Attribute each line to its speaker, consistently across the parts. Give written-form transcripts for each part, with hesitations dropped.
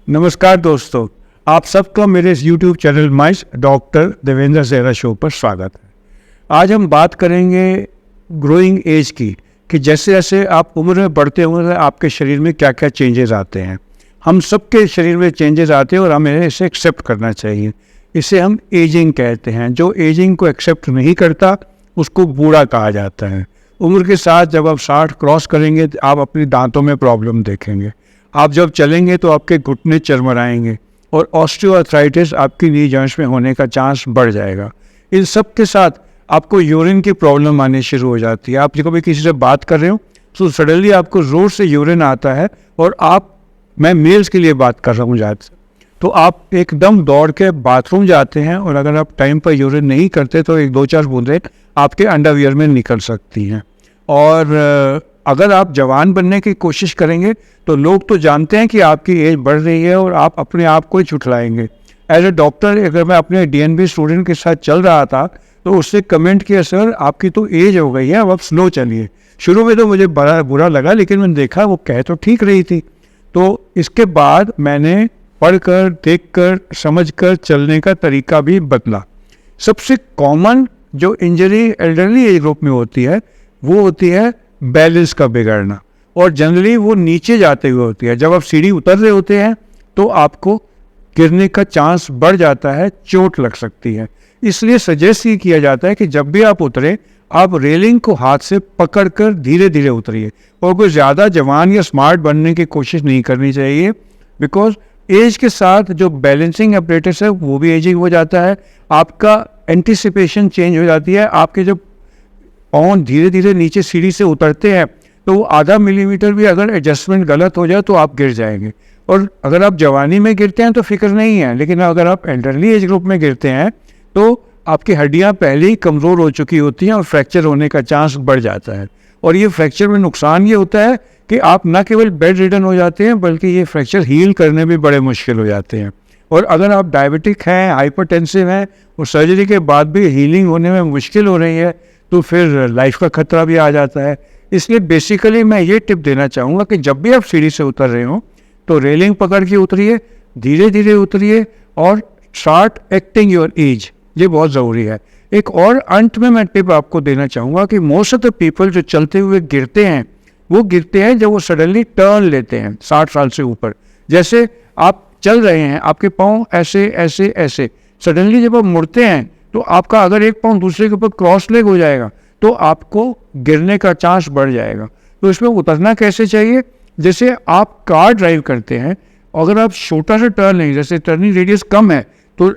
Speaker 1: नमस्कार दोस्तों, आप सबका मेरे इस YouTube चैनल माइस डॉक्टर देवेंद्र सेहरा शो पर स्वागत है। आज हम बात करेंगे ग्रोइंग एज की कि जैसे जैसे आप उम्र में बढ़ते हुए आपके शरीर में क्या क्या चेंजेस आते हैं। हम सबके शरीर में चेंजेस आते हैं और हमें इसे एक्सेप्ट करना चाहिए। इसे हम एजिंग कहते हैं। जो एजिंग को एक्सेप्ट नहीं करता उसको बूढ़ा कहा जाता है। उम्र के साथ जब आप 60 क्रॉस करेंगे तो आप अपने दांतों में प्रॉब्लम देखेंगे। आप जब चलेंगे तो आपके घुटने चरमराएंगे और ऑस्टियोआर्थराइटिस आपकी नी जॉइंट्स में होने का चांस बढ़ जाएगा। इन सब के साथ आपको यूरिन की प्रॉब्लम आनी शुरू हो जाती है। आप कभी किसी से बात कर रहे हो तो सडनली आपको जोर से यूरिन आता है और मैं मेल्स के लिए बात कर रहा हूँ ज़्यादा, तो आप एकदम दौड़ के बाथरूम जाते हैं और अगर आप टाइम पर यूरिन नहीं करते तो 1-2-4 बूंदें आपके अंडरवियर में निकल सकती हैं। और अगर आप जवान बनने की कोशिश करेंगे तो लोग तो जानते हैं कि आपकी एज बढ़ रही है और आप अपने आप को ही छुटलाएंगे। एज ए डॉक्टर अगर मैं अपने DNB स्टूडेंट के साथ चल रहा था तो उससे कमेंट किया, सर आपकी तो एज हो गई है, अब आप स्लो चलिए। शुरू में तो मुझे बड़ा बुरा लगा, लेकिन मैंने देखा वो कह तो ठीक रही थी। तो इसके बाद मैंने पढ़कर, देखकर, समझकर चलने का तरीका भी बदला। सबसे कॉमन जो इंजरी एल्डरली एज ग्रुप में होती है वो होती है बैलेंस का बिगड़ना, और जनरली वो नीचे जाते हुए होती है। जब आप सीढ़ी उतर रहे होते हैं तो आपको गिरने का चांस बढ़ जाता है, चोट लग सकती है। इसलिए सजेस्ट ये किया जाता है कि जब भी आप उतरें आप रेलिंग को हाथ से पकड़कर धीरे धीरे उतरिए और कोई ज़्यादा जवान या स्मार्ट बनने की कोशिश नहीं करनी चाहिए, बिकॉज एज के साथ जो बैलेंसिंग अपरेटस है वो भी एजिंग हो जाता है। आपका एंटिसिपेशन चेंज हो जाती है। आपके जब पाँव धीरे धीरे नीचे सीढ़ी से उतरते हैं तो वो आधा मिलीमीटर भी अगर एडजस्टमेंट गलत हो जाए तो आप गिर जाएंगे। और अगर आप जवानी में गिरते हैं तो फिक्र नहीं है, लेकिन अगर आप एल्डरली एज ग्रुप में गिरते हैं तो आपकी हड्डियां पहले ही कमज़ोर हो चुकी होती हैं और फ्रैक्चर होने का चांस बढ़ जाता है। और ये फ्रैक्चर में नुकसान ये होता है कि आप न केवल बेड रिडन हो जाते हैं बल्कि ये फ्रैक्चर हील करने भी बड़े मुश्किल हो जाते हैं। और अगर आप डायबिटिक हैं, हाइपरटेंसिव हैं और सर्जरी के बाद भी हीलिंग होने में मुश्किल हो रही है तो फिर लाइफ का खतरा भी आ जाता है। इसलिए बेसिकली मैं ये टिप देना चाहूँगा कि जब भी आप सीढ़ी से उतर रहे हो तो रेलिंग पकड़ के उतरिए, धीरे धीरे उतरिए और स्टार्ट एक्टिंग योर एज। ये बहुत ज़रूरी है। एक और अंत में मैं टिप आपको देना चाहूँगा कि मोस्ट ऑफ द पीपल जो चलते हुए गिरते हैं वो गिरते हैं जब वो सडनली टर्न लेते हैं 60 साल से ऊपर। जैसे आप चल रहे हैं, आपके पाँव ऐसे ऐसे ऐसे, सडनली जब आप मुड़ते हैं तो आपका अगर एक पाँव दूसरे के ऊपर क्रॉस लेग हो जाएगा तो आपको गिरने का चांस बढ़ जाएगा। तो इसमें उतरना कैसे चाहिए? जैसे आप कार ड्राइव करते हैं, अगर आप छोटा सा टर्न लेंगे, जैसे टर्निंग रेडियस कम है तो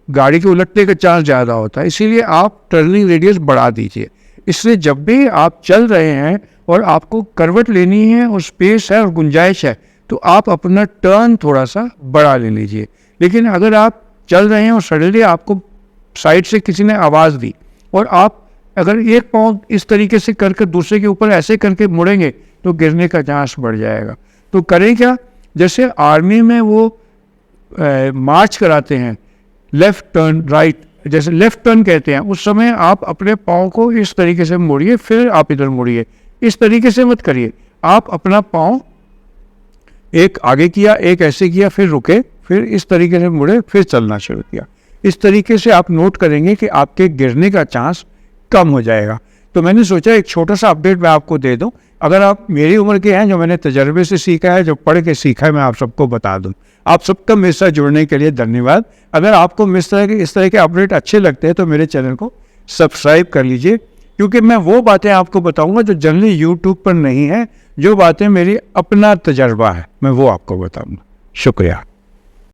Speaker 1: गाड़ी के उलटने का चांस ज़्यादा होता है, इसीलिए आप टर्निंग रेडियस बढ़ा दीजिए। इसलिए जब भी आप चल रहे हैं और आपको करवट लेनी है और स्पेस है और गुंजाइश है तो आप अपना टर्न थोड़ा सा बढ़ा ले लीजिए। लेकिन अगर आप चल रहे हैं और सडनली आपको साइड से किसी ने आवाज़ दी और आप अगर एक पाँव इस तरीके से करके दूसरे के ऊपर ऐसे करके मुड़ेंगे तो गिरने का चांस बढ़ जाएगा। तो करें क्या? जैसे आर्मी में वो मार्च कराते हैं, लेफ़्ट टर्न राइट, जैसे लेफ़्ट टर्न कहते हैं, उस समय आप अपने पाँव को इस तरीके से मोड़िए, फिर आप इधर मुड़िए। इस तरीके से मत करिए। आप अपना पाँव एक आगे किया, एक ऐसे किया, फिर रुके, फिर इस तरीके से मुड़े, फिर चलना शुरू किया। इस तरीके से आप नोट करेंगे कि आपके गिरने का चांस कम हो जाएगा। तो मैंने सोचा एक छोटा सा अपडेट मैं आपको दे दूं। अगर आप मेरी उम्र के हैं, जो मैंने तजर्बे से सीखा है, जो पढ़ के सीखा है, मैं आप सबको बता दूं। आप सबका मेरे साथ जुड़ने के लिए धन्यवाद। अगर आपको इस तरह के अपडेट अच्छे लगते हैं तो मेरे चैनल को सब्सक्राइब कर लीजिए, क्योंकि मैं वो बातें आपको बताऊंगा जो जनरली यूट्यूब पर नहीं है। जो बातें मेरी अपना तजर्बा है मैं वो आपको बताऊंगा। शुक्रिया।